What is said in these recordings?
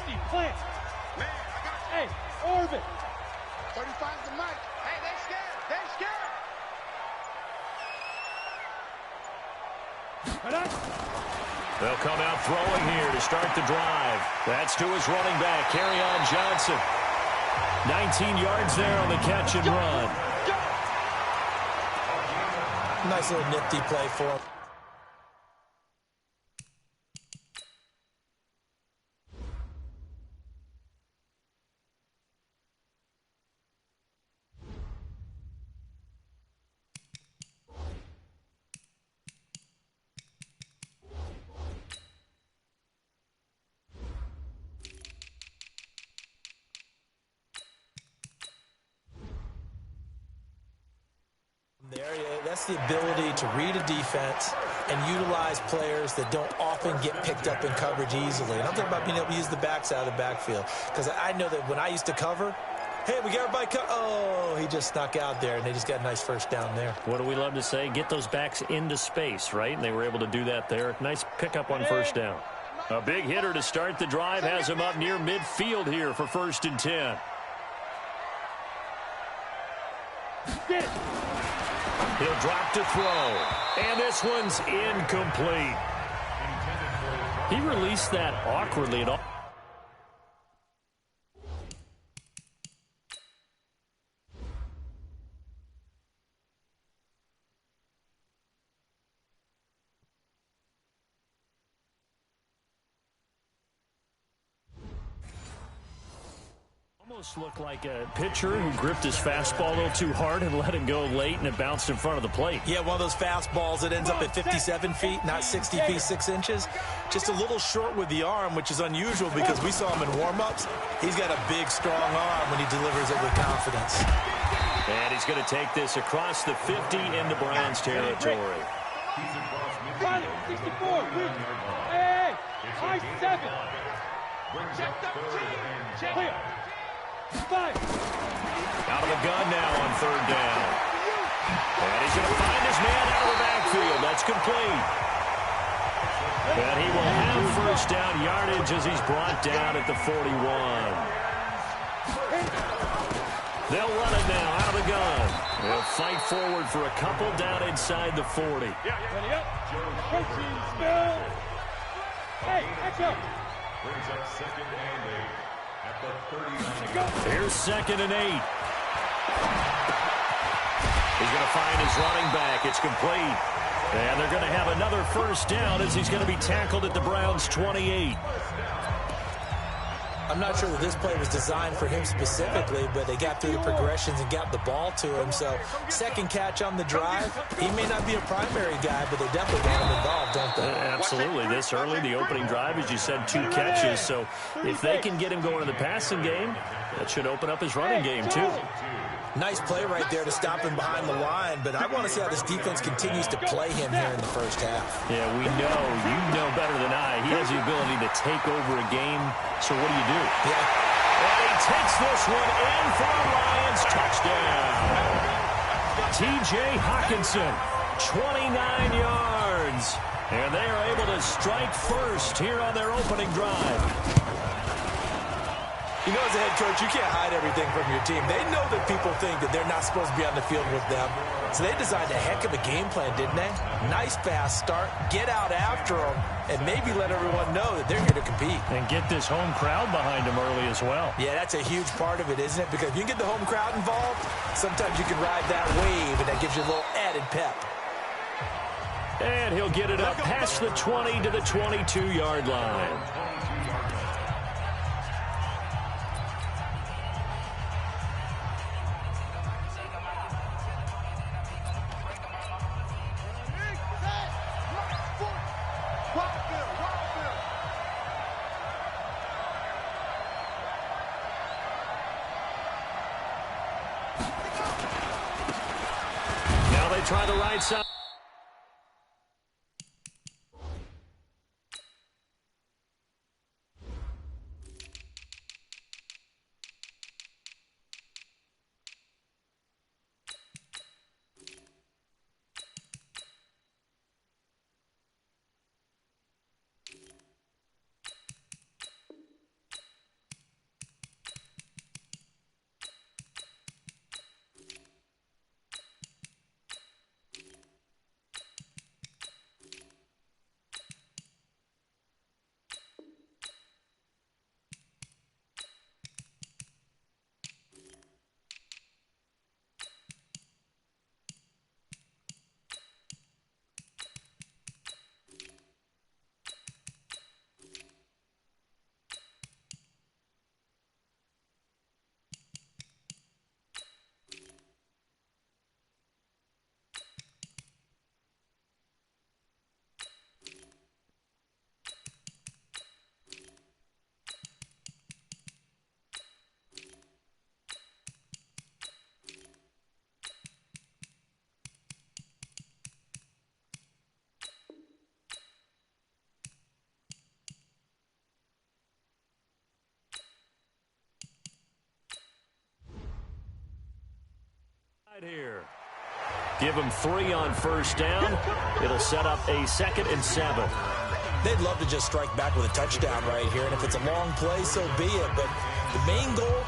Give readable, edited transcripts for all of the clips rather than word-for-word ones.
50, plant. Man, I got you. Hey, orbit. 35's the mic. Hey, they scared. They scared. They'll come out throwing here to start the drive. That's to his running back, Kerryon Johnson. 19 yards there on the catch and run. Nice little nifty play for him. That's the ability to read a defense and utilize players that don't often get picked up in coverage easily. And I'm talking about being able to use the backs out of the backfield. Because I know that when I used to cover, hey, we got everybody oh, he just snuck out there, and they just got a nice first down there. What do we love to say? Get those backs into space, right? And they were able to do that there. Nice pickup on first down. A big hitter to start the drive has him up near midfield here for 1st and 10. Get it. He'll drop to throw. And this one's incomplete. He released that awkwardly at all. Almost looked like a pitcher who gripped his fastball a little too hard and let it go late, and it bounced in front of the plate. Yeah, one of those fastballs that ends up at 57 feet, not 60 feet, 6 inches. Just a little short with the arm, which is unusual because we saw him in warm-ups. He's got a big, strong arm when he delivers it with confidence. And he's going to take this across the 50 into Browns territory. 64, hey, high 7. Check the team. Check Clear. 5. Out of the gun now on 3rd down. And he's going to find his man out of the backfield. That's complete. And he will have first down yardage as he's brought down at the 41. They'll run it now out of the gun. They'll fight forward for a couple down inside the 40. Ready up. Coaching spell. Hey, echo. Brings up 2nd and 8 at the 39. Here's 2nd and 8. He's going to find his running back. It's complete. And they're going to have another first down as he's going to be tackled at the Browns' 28. I'm not sure that this play was designed for him specifically, but they got through the progressions and got the ball to him. So, second catch on the drive. He may not be a primary guy, but they definitely want him involved, don't they? Absolutely. This early, the opening drive, as you said, 2 catches. So, if they can get him going in the passing game, that should open up his running game, too. Nice play right there to stop him behind the line, but I want to see how this defense continues to play him here in the first half. Yeah, we know. You know better than I. He has the ability to take over a game. So what do you do? Yeah. And he takes this one in for a Lions touchdown. T.J. Hawkinson, 29 yards. And they are able to strike first here on their opening drive. You know, as a head coach, you can't hide everything from your team. They know that people think that they're not supposed to be on the field with them. So they designed a heck of a game plan, didn't they? Nice fast start, get out after them, and maybe let everyone know that they're here to compete. And get this home crowd behind them early as well. Yeah, that's a huge part of it, isn't it? Because if you can get the home crowd involved, sometimes you can ride that wave, and that gives you a little added pep. And he'll get it up past the 20 to the 22-yard line. Now they try the right side. Here. Give him 3 on first down. It'll set up a 2nd and 7. They'd love to just strike back with a touchdown right here, and if it's a long play, so be it. But the main goal,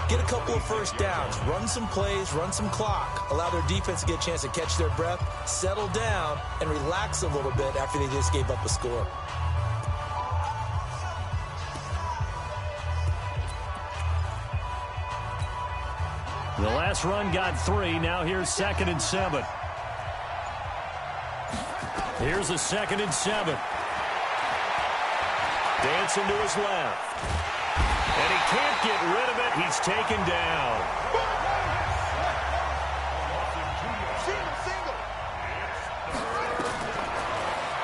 get a couple of first downs, run some plays, run some clock, allow their defense to get a chance to catch their breath, settle down, and relax a little bit after they just gave up a score. The last run got 3. Now here's 2nd and 7. Here's a 2nd and 7. Dancing to his left. And he can't get rid of it. He's taken down.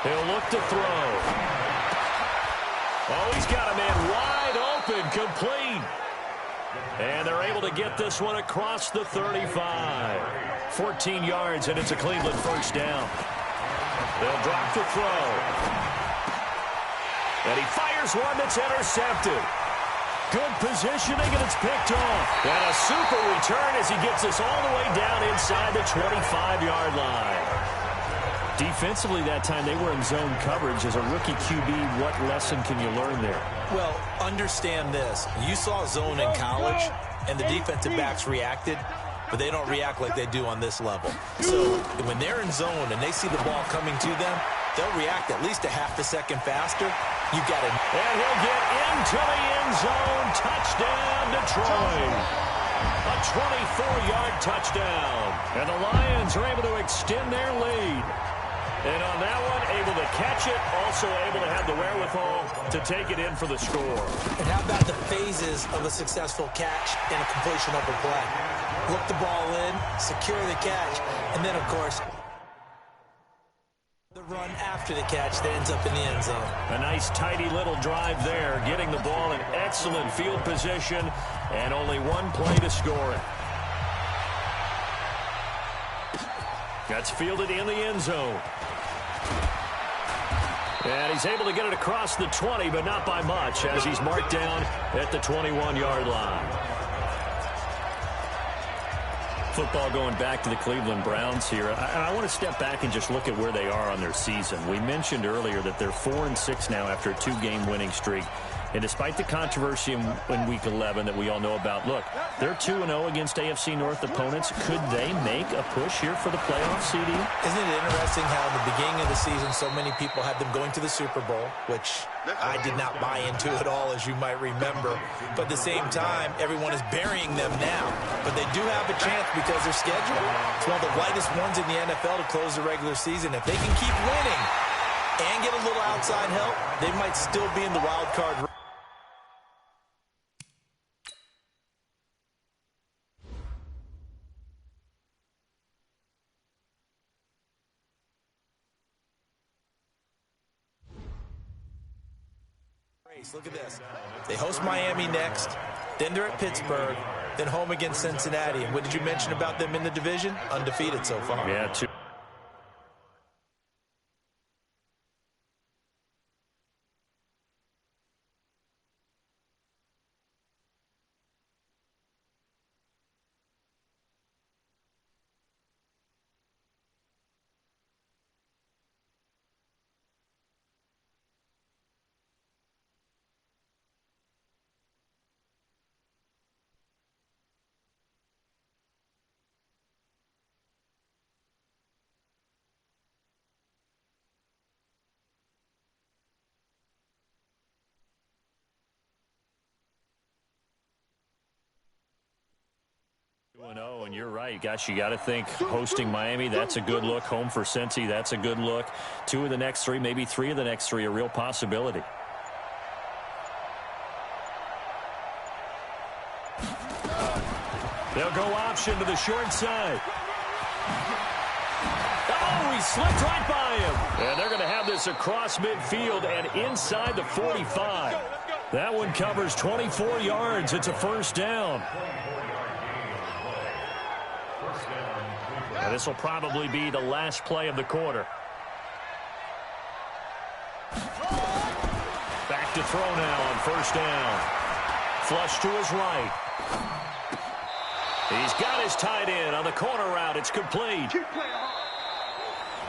He'll look to throw. Oh, he's got a man wide open, complete. And they're able to get this one across the 35. 14 yards, and it's a Cleveland first down. They'll drop the throw. And he fires one that's intercepted. Good positioning, and it's picked off. And a super return as he gets us all the way down inside the 25-yard line. Defensively that time, they were in zone coverage. As a rookie QB, what lesson can you learn there? Well, Understand this. You saw zone in college, and the defensive backs reacted, but they don't react like they do on this level. So when they're in zone and they see the ball coming to them, they'll react at least a half a second faster. You got it. And he'll get into the end zone. Touchdown, Detroit. A 24-yard touchdown. And the Lions are able to extend their lead. And on that one, able to catch it, also able to have the wherewithal to take it in for the score. And how about the phases of a successful catch and a completion of a play? Look the ball in, secure the catch, and then, of course, the run after the catch that ends up in the end zone. A nice, tidy little drive there, getting the ball in excellent field position, and only one play to score it. That's fielded in the end zone. And he's able to get it across the 20, but not by much, as he's marked down at the 21-yard line. Football going back to the Cleveland Browns here. I want to step back and just look at where they are on their season. We mentioned earlier that they're 4-6 now after a 2-game winning streak. And despite the controversy in Week 11 that we all know about, look, they're 2-0 against AFC North opponents. Could they make a push here for the playoff, CD? Isn't it interesting how at the beginning of the season so many people had them going to the Super Bowl, which I did not buy into at all, as you might remember. But at the same time, everyone is burying them now. But they do have a chance because their schedule is one of the lightest ones in the NFL to close the regular season. If they can keep winning and get a little outside help, they might still be in the wild card race. Look at this. They host Miami next, then they're at Pittsburgh, then home against Cincinnati. And what did you mention about them in the division? Undefeated so far. Yeah, 2. And you're right. Gosh, you got to think hosting Miami, that's a good look. Home for Cincy, that's a good look. 2 of the next 3, maybe 3 of the next 3, a real possibility. They'll go option to the short side. Oh, he slipped right by him. And they're going to have this across midfield and inside the 45. That one covers 24 yards. It's a first down. Now, this will probably be the last play of the quarter. Back to throw now on first down. Flush to his right. He's got his tight end on the corner route. It's complete.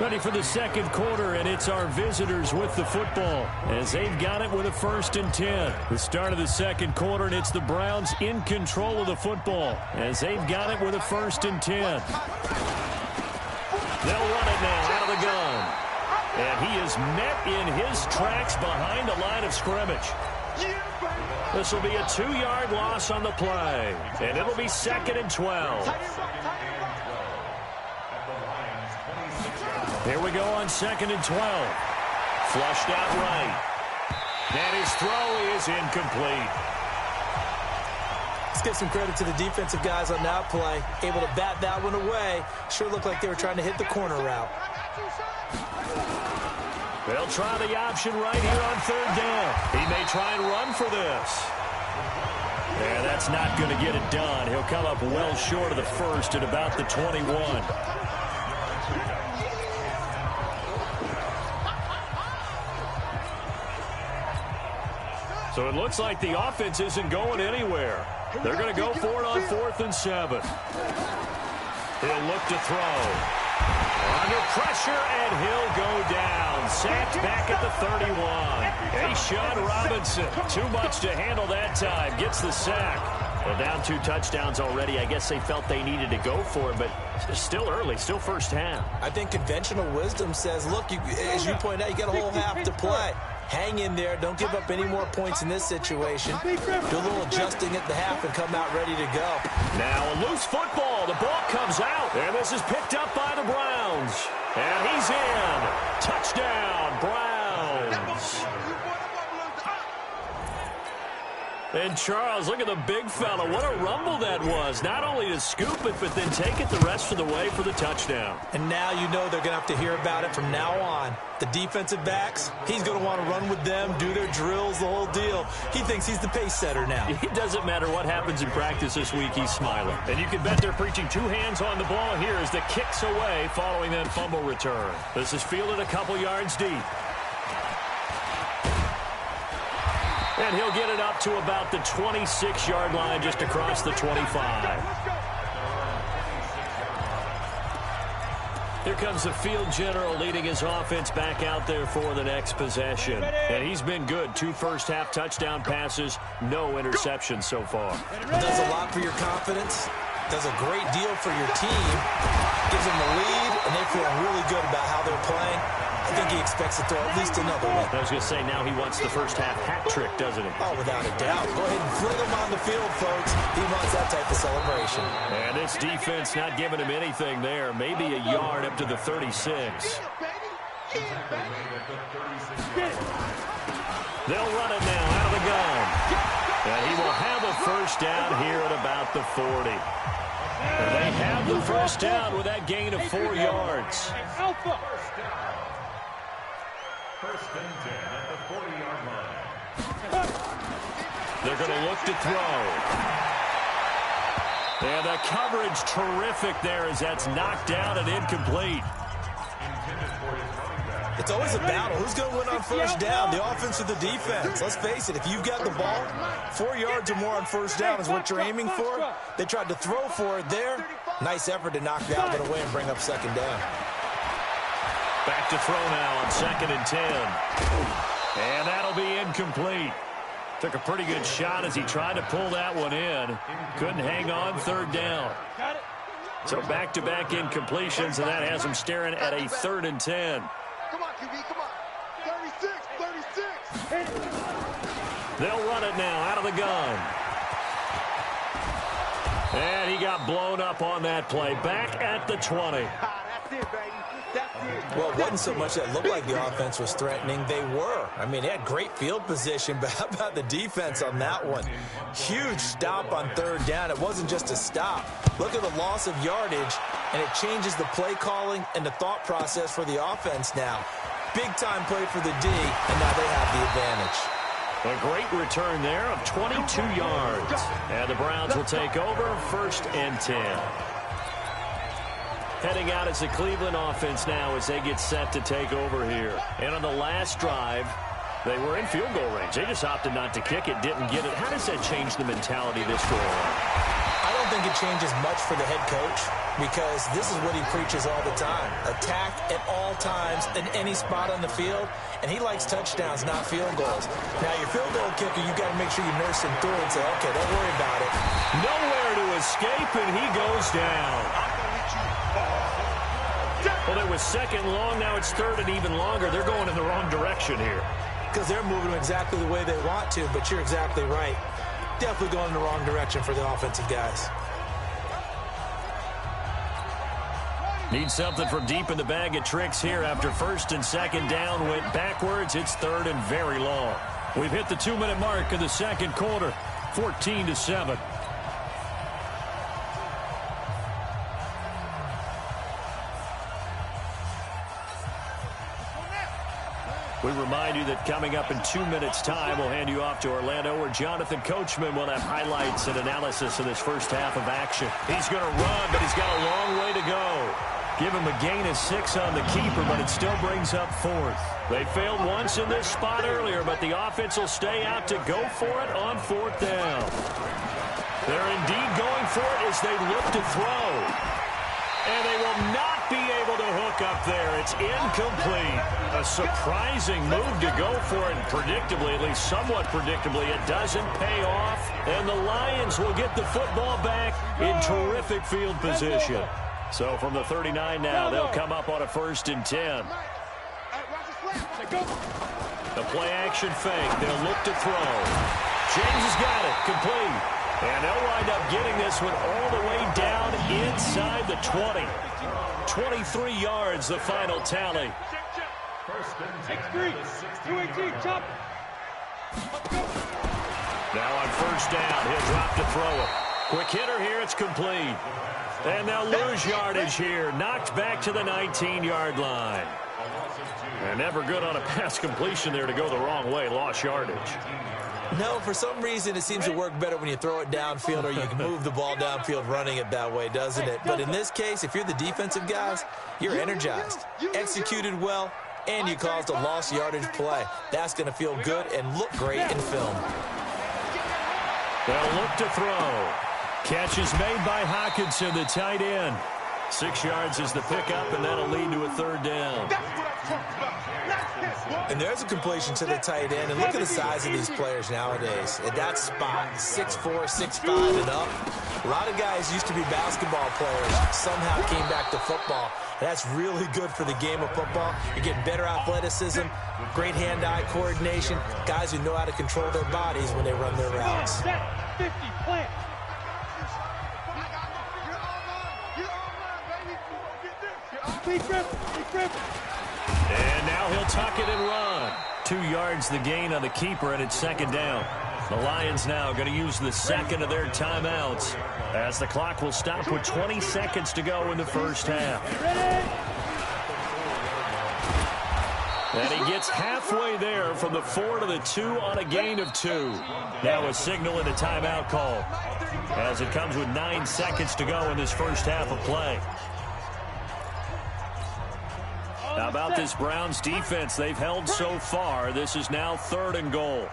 Ready for the second quarter, and it's our visitors with the football as they've got it with a 1st and 10. The start of the second quarter, and it's the Browns in control of the football as they've got it with a 1st and 10. They'll run it now out of the gun. And he is met in his tracks behind the line of scrimmage. This will be a 2-yard loss on the play, and it'll be 2nd and 12. Here we go on 2nd and 12. Flushed out right. And his throw is incomplete. Let's give some credit to the defensive guys on that play. Able to bat that one away. Sure looked like they were trying to hit the corner route. They'll try the option right here on 3rd down. He may try and run for this. Yeah, that's not going to get it done. He'll come up well short of the 1st at about the 21. So it looks like the offense isn't going anywhere. They're going to go for it on 4th and 7. He'll look to throw. Under pressure, and he'll go down. Sacked back at the 31. Ashawn Robinson, too much to handle that time. Gets the sack. Well, down 2 touchdowns already. I guess they felt they needed to go for it, but still early, still first half. I think conventional wisdom says, look, as you point out, you got a whole half to play. Hang in there. Don't give up any more points in this situation. Do a little adjusting at the half and come out ready to go. Now a loose football. The ball comes out. And this is picked up by the Browns. And he's in. Touchdown, Browns. And Charles, look at the big fella. What a rumble that was. Not only to scoop it, but then take it the rest of the way for the touchdown. And now you know they're going to have to hear about it from now on. The defensive backs, he's going to want to run with them, do their drills, the whole deal. He thinks he's the pace setter now. It doesn't matter what happens in practice this week, he's smiling. And you can bet they're preaching 2 hands on the ball here as the kick's away following that fumble return. This is fielded a couple yards deep. And he'll get it up to about the 26-yard line just across the 25. Here comes the field general leading his offense back out there for the next possession. And he's been good. 2 first-half touchdown passes, no interceptions so far. Does a lot for your confidence. Does a great deal for your team. Gives them the lead, and they feel really good about how they're playing. I think he expects to throw at least another one. I was going to say, now he wants the first-half hat trick, doesn't he? Oh, without a doubt. Go ahead and fling him on the field, folks. He wants that type of celebration. And this defense not giving him anything there. Maybe a yard up to the 36. They'll run it now out of the gun. And he will have a first down here at about the 40. And they have the first down with that gain of 4 yards. Alpha. First and 10 at the 40-yard line. They're going to look to throw. And the coverage terrific there as that's knocked down and incomplete. It's always a battle. Who's going to win on first down, the offense or the defense? Let's face it, if you've got the ball, 4 yards or more on first down is what you're aiming for. They tried to throw for it there. Nice effort to knock that one away and bring up second down. Back to throw now on 2nd and 10. And that'll be incomplete. Took a pretty good shot as he tried to pull that one in. Couldn't hang on 3rd down. So back-to-back incompletions, and that has him staring at a 3rd and 10. Come on, QB, come on. 36, 36. They'll run it now out of the gun. And he got blown up on that play. Back at the 20. That's it, baby. Well, it wasn't so much that it looked like the offense was threatening. They were. I mean, they had great field position, but how about the defense on that one? Huge stop on 3rd down. It wasn't just a stop. Look at the loss of yardage, and it changes the play calling and the thought process for the offense now. Big-time play for the D, and now they have the advantage. A great return there of 22 yards. And the Browns will take over 1st and 10. Heading out as the Cleveland offense now as they get set to take over here. And on the last drive, they were in field goal range. They just opted not to kick it, didn't get it. How does that change the mentality this go on? I don't don't think it changes much for the head coach because this is what he preaches all the time. Attack at all times in any spot on the field, and he likes touchdowns, not field goals. Now, your field goal kicker, you got to make sure you nurse him through and say, okay, don't worry about it. Nowhere to escape, and he goes down. Well, it was second long. Now it's third and even longer. They're going in the wrong direction here. Because they're moving exactly the way they want to, but you're exactly right. Definitely going in the wrong direction for the offensive guys. Need something from deep in the bag of tricks here after first and second down went backwards. It's third and very long. We've hit the 2-minute mark in the second quarter, 14-7. We remind you that coming up in 2 minutes' time, we'll hand you off to Orlando, where Jonathan Coachman will have highlights and analysis of this first half of action. He's going to run, but he's got a long way to go. Give him a gain of 6 on the keeper, but it still brings up fourth. They failed once in this spot earlier, but the offense will stay out to go for it on fourth down. They're indeed going for it as they look to throw. And they will not be able to hook up there. It's incomplete. A surprising move to go for it. And predictably, at least somewhat predictably, it doesn't pay off. And the Lions will get the football back in terrific field position. So from the 39 now, they'll come up on a 1st and 10. The play-action fake. They'll look to throw. James has got it. Complete. And they'll wind up getting this one all the way down inside the 20. 23 yards, the final tally. X3, 218, chop. Now on first down, he'll drop to throw it. Quick hitter here, it's complete. And they'll lose yardage here. Knocked back to the 19-yard line. And never good on a pass completion there to go the wrong way. Lost yardage. No, for some reason, it seems to work better when you throw it downfield or you can move the ball downfield running it that way, doesn't it? But in this case, if you're the defensive guys, you're energized, executed well, and you caused a lost yardage play. That's going to feel good and look great in film. They'll look to throw. Catch is made by Hockenson, the tight end. 6 yards is the pickup, and that'll lead to a third down. And there's a completion to the tight end. And look at the size of these players nowadays. At that spot, 6'4", 6'5", and up. A lot of guys used to be basketball players, somehow came back to football. And that's really good for the game of football. You're getting better athleticism, great hand-eye coordination, guys who know how to control their bodies when they run their routes. 50, plant. And now he'll tuck it and run. 2 yards the gain on the keeper, and it's second down. The Lions now going to use the second of their timeouts as the clock will stop with 20 seconds to go in the first half. And he gets halfway there from the 4 to the 2 on a gain of 2. Now a signal and a timeout call as it comes with 9 seconds to go in this first half of play. How about this Browns defense they've held so far? This is now 3rd and goal.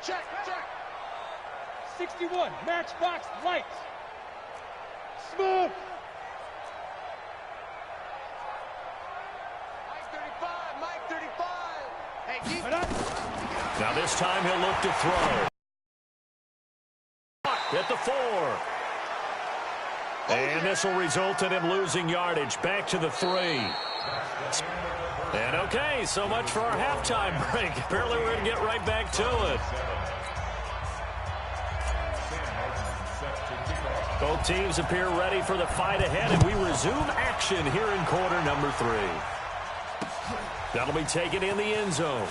Check. 61, matchbox lights. Smooth. Mike 35. Hey, keep Now this time he'll look to throw. At the 4. And this will result in him losing yardage. Back to the 3. And okay, so much for our halftime break. Apparently we're going to get right back to it. Both teams appear ready for the fight ahead, and we resume action here in quarter number 3. That'll be taken in the end zone.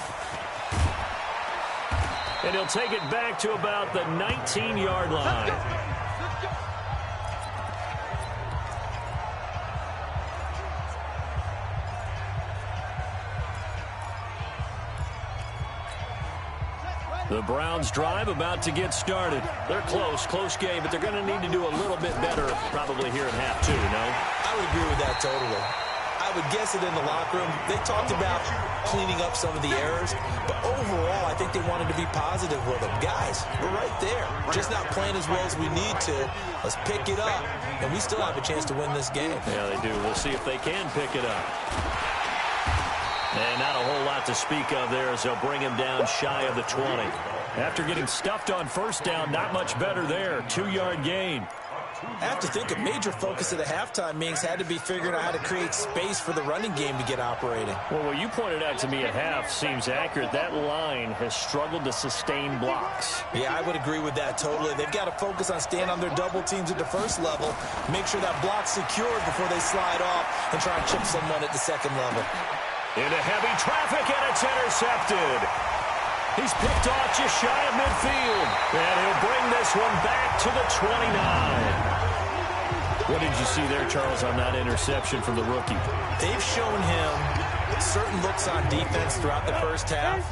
And he'll take it back to about the 19-yard line. The Browns drive about to get started. They're close game, but they're going to need to do a little bit better probably here in half 2, no? I would agree with that totally. I would guess it in the locker room. They talked about cleaning up some of the errors, but overall, I think they wanted to be positive with them. Guys, we're right there. Just not playing as well as we need to. Let's pick it up, and we still have a chance to win this game. Yeah, they do. We'll see if they can pick it up. And not a whole lot to speak of there as they'll bring him down shy of the 20. After getting stuffed on first down, not much better there. 2-yard gain. I have to think a major focus at the halftime meetings had to be figuring out how to create space for the running game to get operating. Well, what you pointed out to me at half seems accurate. That line has struggled to sustain blocks. Yeah, I would agree with that totally. They've got to focus on staying on their double teams at the first level, make sure that block's secured before they slide off and try and chip someone at the second level. Into heavy traffic, and it's intercepted. He's picked off just shy of midfield. And he'll bring this one back to the 29. What did you see there, Charles, on that interception from the rookie? They've shown him certain looks on defense throughout the first half,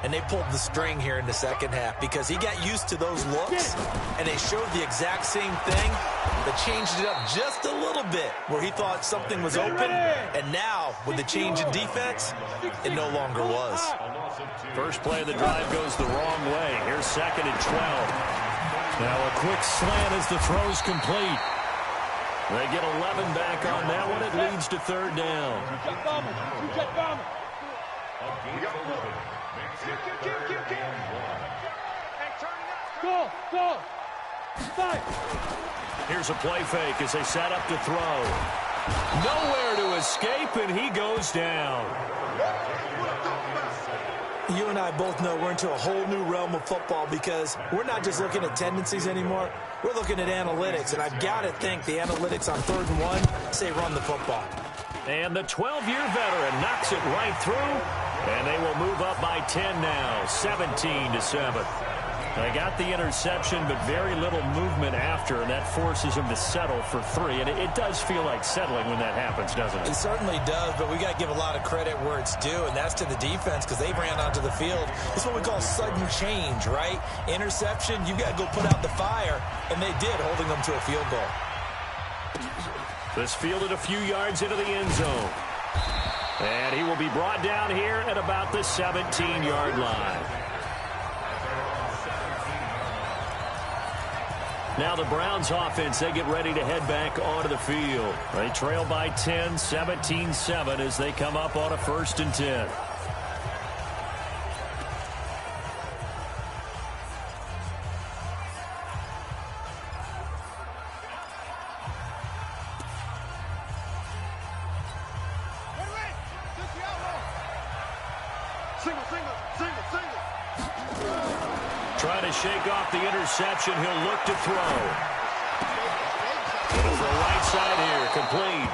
and they pulled the string here in the second half because he got used to those looks, and they showed the exact same thing, but changed it up just a little bit where he thought something was open, and now, with the change in defense, it no longer was. First play of the drive goes the wrong way. Here's 2nd and 12. Now a quick slant as the throw's complete. They get 11 back on that one. It leads to 3rd down. Go. Fight. Here's a play fake as they set up to throw. Nowhere to escape, and he goes down. You and I both know we're into a whole new realm of football because we're not just looking at tendencies anymore. We're looking at analytics, and I've got to think the analytics on 3rd and 1 say run the football. And the 12-year veteran knocks it right through, and they will move up by 10 now, 17-7. They got the interception, but very little movement after, and that forces them to settle for 3. And it does feel like settling when that happens, doesn't it? It certainly does, but we got to give a lot of credit where it's due, and that's to the defense because they ran onto the field. It's what we call sudden change, right? Interception, you got to go put out the fire, and they did, holding them to a field goal. This fielded a few yards into the end zone. And he will be brought down here at about the 17-yard line. Now the Browns offense, they get ready to head back onto the field. They trail by 10, 17-7 as they come up on a 1st and 10. Trying to shake off the interception. He'll look to throw. To the right side here, complete.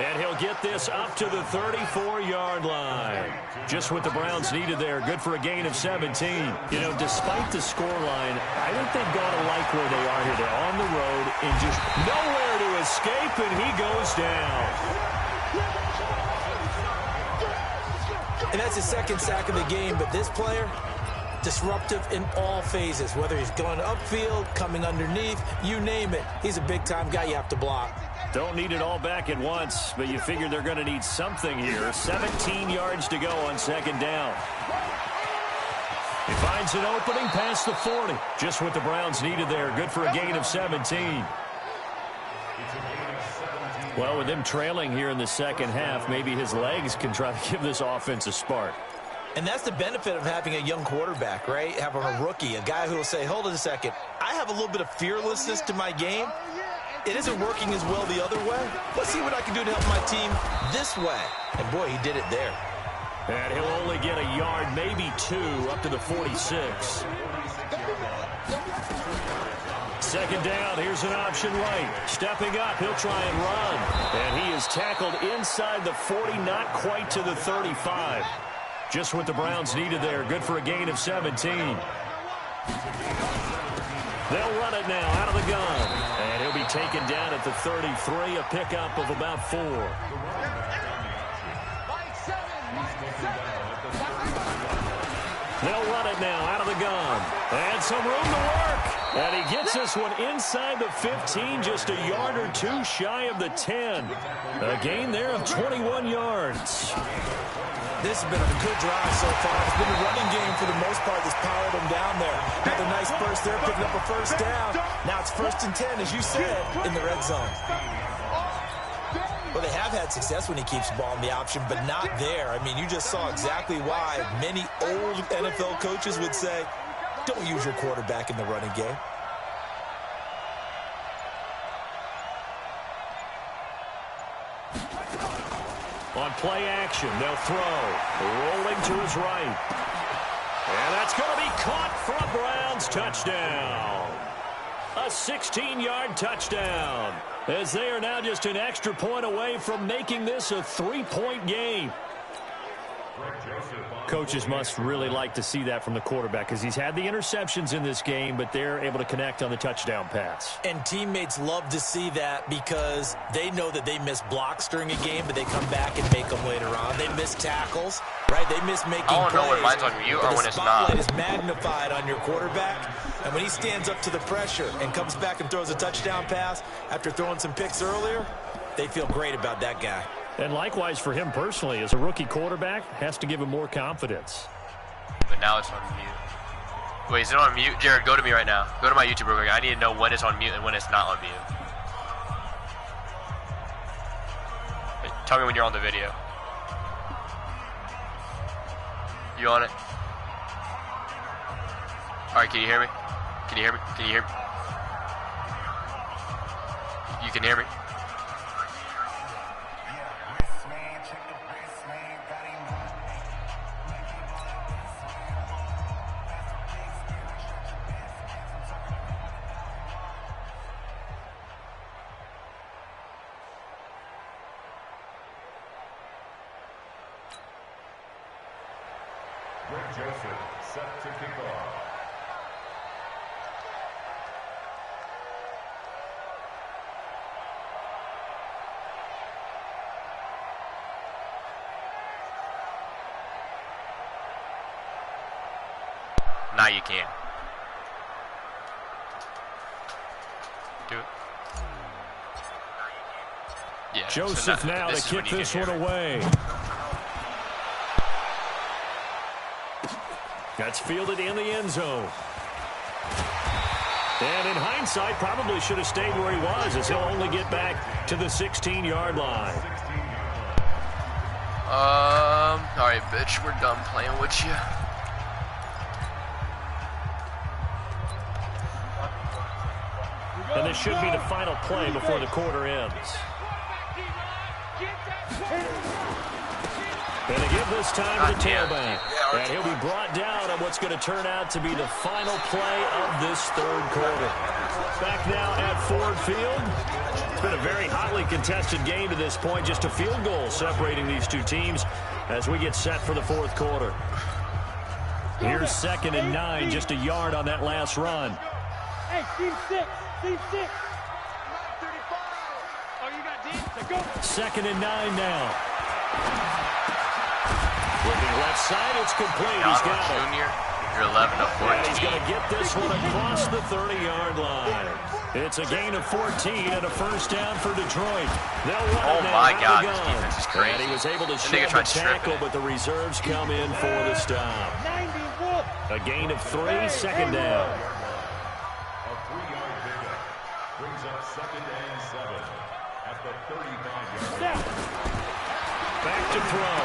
And he'll get this up to the 34-yard line. Just what the Browns needed there. Good for a gain of 17. You know, despite the scoreline, I think they've got to like where they are here. They're on the road and just nowhere to escape, and he goes down. And that's his 2nd sack of the game, but this player, disruptive in all phases, whether he's going upfield, coming underneath, you name it. He's a big-time guy you have to block. Don't need it all back at once, but you figure they're going to need something here. 17 yards to go on 2nd down. He finds an opening past the 40. Just what the Browns needed there. Good for a gain of 17. Well, with them trailing here in the second half, maybe his legs can try to give this offense a spark. And that's the benefit of having a young quarterback, right? Having a rookie, a guy who will say, hold it a second, I have a little bit of fearlessness to my game. It isn't working as well the other way. Let's see what I can do to help my team this way. And, boy, he did it there. And he'll only get a yard, maybe 2, up to the 46. 2nd down, here's an option right. Stepping up, he'll try and run. And he is tackled inside the 40, not quite to the 35. Just what the Browns needed there. Good for a gain of 17. They'll run it now out of the gun. And he'll be taken down at the 33, a pickup of about 4. They'll They'll run it now out of the gun. And some room to work. And he gets this one inside the 15, just a yard or two shy of the 10. A gain there of 21 yards. This has been a good drive so far. It's been a running game for the most part that's powered them down there. Had a nice burst there, picking up a first down. Now it's 1st and 10, as you said, in the red zone. Well, they have had success when he keeps the ball in the option, but not there. I mean, you just saw exactly why many old NFL coaches would say, don't use your quarterback in the running game. On play action, they'll throw. Rolling to his right. And that's going to be caught for a Browns touchdown. A 16-yard touchdown. As they are now just an extra point away from making this a 3-point game. Coaches must really like to see that from the quarterback because he's had the interceptions in this game, but they're able to connect on the touchdown pass. And teammates love to see that because they know that they miss blocks during a game, but they come back and make them later on. They miss tackles, right? They miss making plays. I don't know when mine's on mute or when it's not. The spotlight is magnified on your quarterback, and when he stands up to the pressure and comes back and throws a touchdown pass after throwing some picks earlier, they feel great about that guy. And likewise for him personally, as a rookie quarterback, has to give him more confidence. But now it's on mute. Wait, is it on mute? Jared, go to me right now. Go to my YouTube real quick. I need to know when it's on mute and when it's not on mute. Wait, tell me when you're on the video. You on it? Alright, can you hear me? Can you hear me? Can you hear me? You can hear me? Joseph set to kick off. Now you can. Do it. Yeah. Joseph now to kick this one away. That's fielded in the end zone. And in hindsight, probably should have stayed where he was, as he'll only get back to the 16-yard line. All right, bitch, we're done playing with you. And this should be the final play before the quarter ends. And they give this time to the tailback. And he'll be brought down on what's going to turn out to be the final play of this third quarter. Back now at Ford Field. It's been a very hotly contested game to this point. Just a field goal separating these two teams as we get set for the fourth quarter. Here's 2nd and 9, just a yard on that last run. Hey, team 6, team 6. Oh, you got D? So go. 2nd and 9 now. Looking left side, it's complete. He's got it. Junior, you're 11 to 14. And he's going to get this one across the 30-yard line. It's a gain of 14 and a first down for Detroit. They'll run it now. My God, this defense is crazy. And he was able to shed the tackle, but the reserves come in for the stop. A gain of 3, 2nd down. A 3-yard pickup brings up 2nd and 7 at the 35-yard line. Back to throw.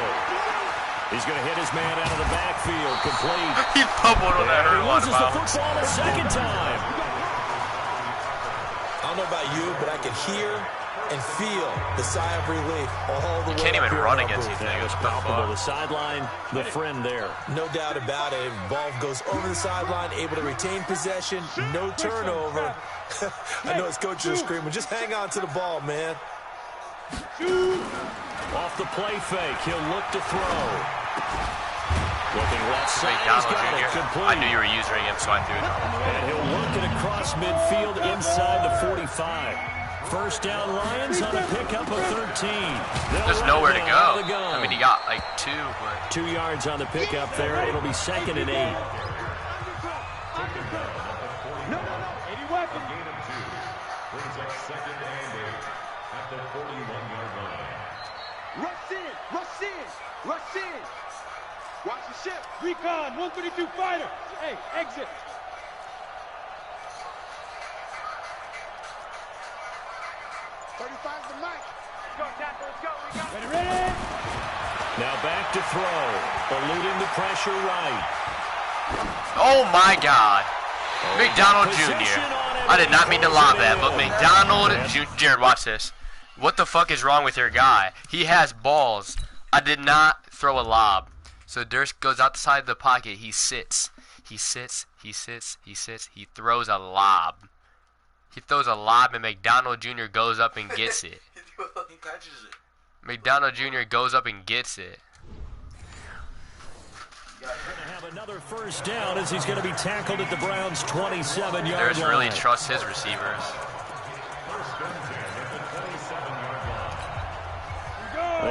He's going to hit his man out of the backfield. Complete. He fumbled on that. He loses the football a second time. I don't know about you, but I can hear and feel the sigh of relief all the way. You can't even run against these things. It was palpable. The sideline, the friend there. No doubt about it. Ball goes over the sideline, able to retain possession, no turnover. I know his coaches are screaming, just hang on to the ball, man. Off the play fake, he'll look to throw. Looking left side, he's got it complete. I knew you were using him, so I threw it. And he'll work it across midfield inside the 45. First down Lions on a pickup of 13. There's nowhere to go. I mean, he got like 2, but 2 yards on the pickup there. It'll be 2nd and 8. No. 80 weapons. Gain of 2. Brings up 2nd and 8 at the 41-yard line. Rush in, rush in, rush in. Watch the ship. Recon, 132 fighter. Hey, exit. The mic. Let's go, tackle, let's go. We got ready. Now back to throw. Eluding the pressure right. oh my God. McDonald Jr. I did not mean to lob that, but McDonald Jr. Jared, watch this. What the fuck is wrong with your guy? He has balls. I did not throw a lob. So Durst goes outside the pocket. He sits. He sits. He sits. He sits. He throws a lob. He throws a lob, and McDonald Jr. goes up and gets it. He catches it. McDonald Jr. goes up and gets it. Going to have another first down as he's going to be tackled at the Browns' 27-yard line. Durst really trusts his receivers.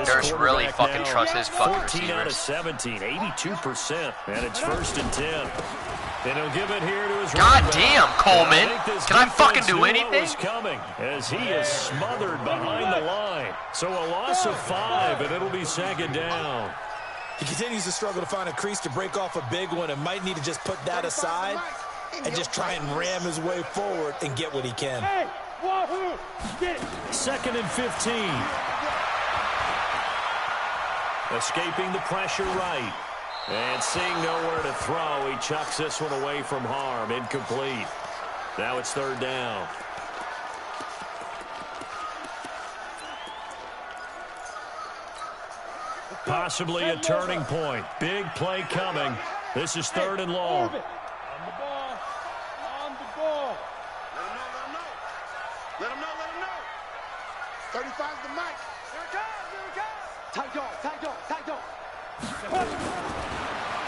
Durst really fucking trusts his fucking 14 out of receivers. 17, 82%, and it's 1st and 10. And he'll give it here to his God running back. damn, Coleman. Can I fucking Defense do knew what anything? was coming as he is smothered behind the line. So a loss of 5, and it'll be 2nd down. He continues to struggle to find a crease to break off a big one and might need to just put that aside and just try and ram his way forward and get what he can. Hey, wahoo! Get it. 2nd and 15. Escaping the pressure right. And seeing nowhere to throw, he chucks this one away from harm. Incomplete. Now it's 3rd down. Possibly a turning point. Big play coming. This is 3rd and long. On the ball. On the ball. Let him know. 35's the mic. Here it comes. Tight dog.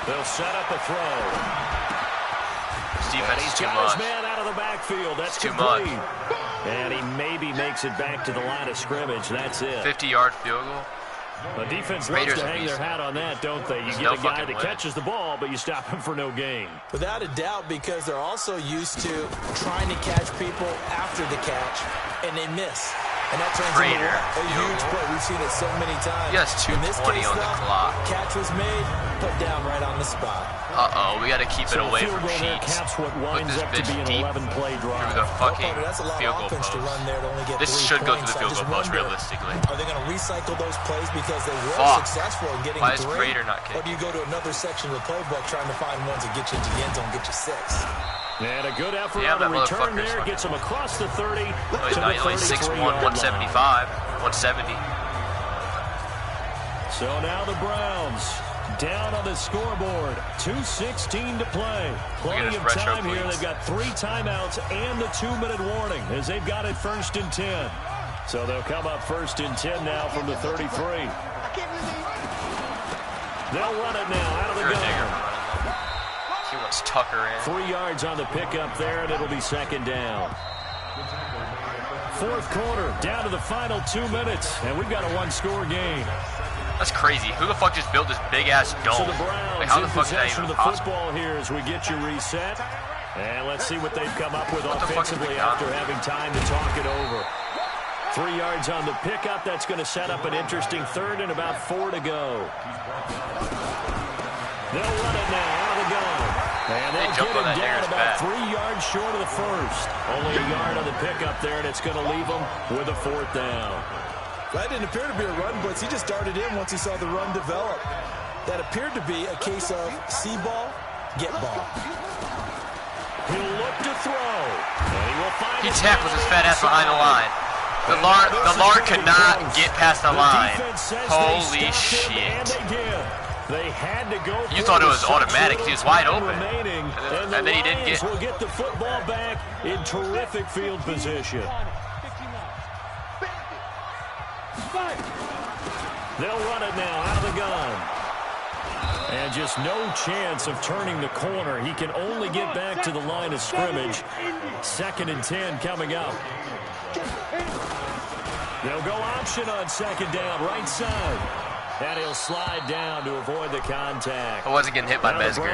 They'll set up a throw. This defense is He's too got much. his man out of the backfield. That's Too complete. much. And he maybe makes it back to the line of scrimmage. That's it. 50-yard field goal. The defense loves Raiders to are hang their beast. hat on that, don't they? You There's get no a guy fucking that way. catches the ball, but you stop him for no gain. Without a doubt, because they're also used to trying to catch people after the catch, and they miss. And that turns into Raider. a huge play. We've seen it so many times. He has In this 2:20 case, on the though, clock. Catch was made, put down right on the spot. Uh-oh, we got to keep it So away field from goal there Sheets. caps what Put winds this up to bitch be an deep 11-play through drive. the fucking That's a lot field of goal offense to post. run there to only get This 3 should go to points. the I field just goal post, wonder, realistically. Are they going to recycle those plays because they were Fuck. successful in getting Why is 3? Prater not Or do you go to another section of the playbook trying to find ones that get you into the end zone, get you 6? And a good effort Damn, on the that return motherfucker's there. fucking- Gets him across the 30 Oh, he's to not the only 6'1", 33-yard 175, 170. So now the Browns down on the scoreboard. 2:16 to play. Plenty of retro, time here. please. They've got 3 timeouts and a 2-minute warning as they've got it 1st and 10. So they'll come up 1st and 10 now from the 33. I can't believe They'll run it now out of the You're a digger. gun. He wants Tucker in. 3 yards on the pickup there, and it'll be 2nd down. 4th quarter, down to the final 2 minutes, and we've got a 1-score game. That's crazy. Who the fuck just built this big-ass dome? So the Browns Like, how in the fuck is that possession even of the possible? football here as we get you reset. And let's see what they've come up with What the fuck is offensively McDonald? after having time to talk it over. 3 yards on the pickup. That's going to set up an interesting 3rd and about 4 to go. They'll run it now out of the gun. And They they'll jumped get on that him down nigger's about back. 3 yards short of the first. Only a yard on the pickup there, and it's going to leave them with a 4th down. That didn't appear to be a run blitz. He just darted in once he saw the run develop. That appeared to be a case of see ball, get ball. He'll look to throw. And he will find He his tackled man his on fat the ass behind the outside. line. The Lard could not get past the line. defense says they Holy stopped him, and shit. they did. They had to go. You for thought it the was automatic. He was wide open. remaining, And the then he didn't Lions get- will get the football back in terrific field position. 59. They'll run it now out of the gun. And just no chance of turning the corner. He can only get back to the line of scrimmage. 2nd and 10 coming up. They'll go option on second down, right side. And he'll slide down to avoid the contact. I wasn't getting hit by Mesger.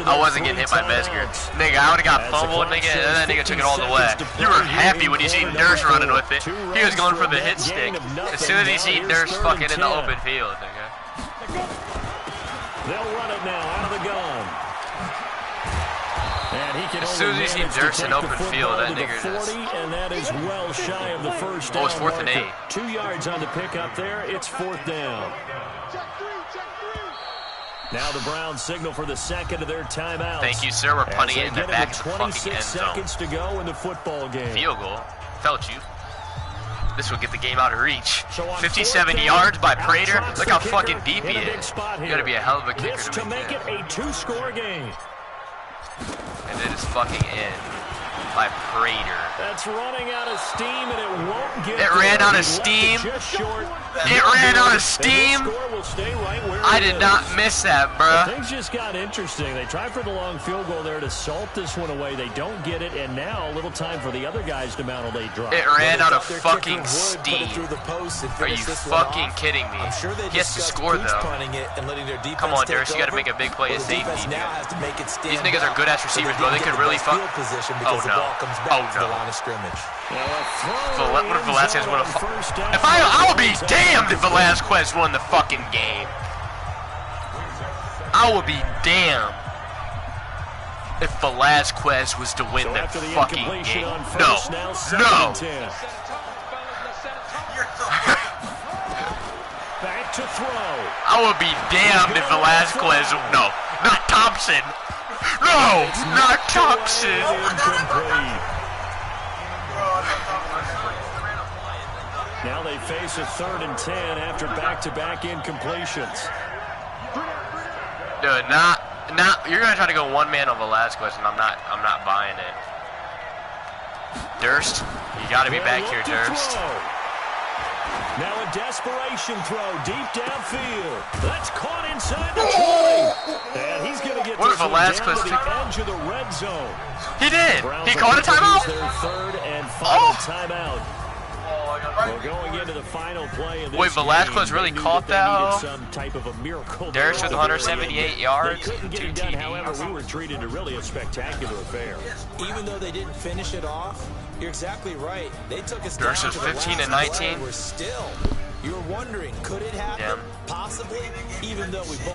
I wasn't getting hit by Mesger. Nigga, I would've got fumbled, nigga, and that nigga took it all the way. You were happy when you seen Durst running with it. He was going for the hit stick. As soon as he seen Durst fucking in the open field, nigga. They'll run it now out of the gun. As soon as he seen Durst in open field, that nigga just... And that is well shy of the first down. Oh, it's 4th and 8. 2 yards on the pickup there. It's 4th down. Now the Browns signal for the second of their timeouts. Thank you, sir. We're punting it in the back of the fucking end zone. 26 seconds to go in the football game. Field goal. Felt you. This will get the game out of reach. 57 yards by Prater. Look how fucking deep he is. You gotta be a hell of a kicker to make it. A 2-score game. And it is fucking in by Prater. That's running out of steam, and it won't get. It ran out of steam. It ran out of steam. I did not miss that, bruh. Things just got interesting. They tried for the long field goal there to salt this one away. They don't get it, and now a little time for the other guys to mount a late drive. It ran out of fucking steam. Are you fucking kidding me? He has to score, though. Come on, Durst. You got to make a big play at safety. These niggas are good-ass receivers, bro. They could really fuck. Oh, no. Oh, no. What if Velasquez would have... If I would be damned if Velasquez won the fucking game. I would be damned if Velasquez was to win the fucking game. No. No. Back to throw. I would be damned if Velasquez... No. Not Thompson. No. Not Thompson. Now they face a 3rd and 10 after back-to-back incompletions. Dude, not. You're gonna try to go one man on Velasquez, and I'm not buying it. Durst, you gotta be back here, Durst. Now a desperation throw deep downfield. That's caught inside the 20. And he's gonna get what this one down to the edge of the red zone. He did. He caught a timeout. Their 3rd and final timeout. We're going into the final play of this Wait, Velasquez really caught that? Some type of a miracle. Durst with 178 yards. They couldn't get it done, however, we were treated to really a spectacular affair. Even though they didn't finish it off, you're exactly right. They took us Durst down was to the 15 and last 19. play. We're still. You were wondering, could it happen? Yeah. Possibly. Even though we both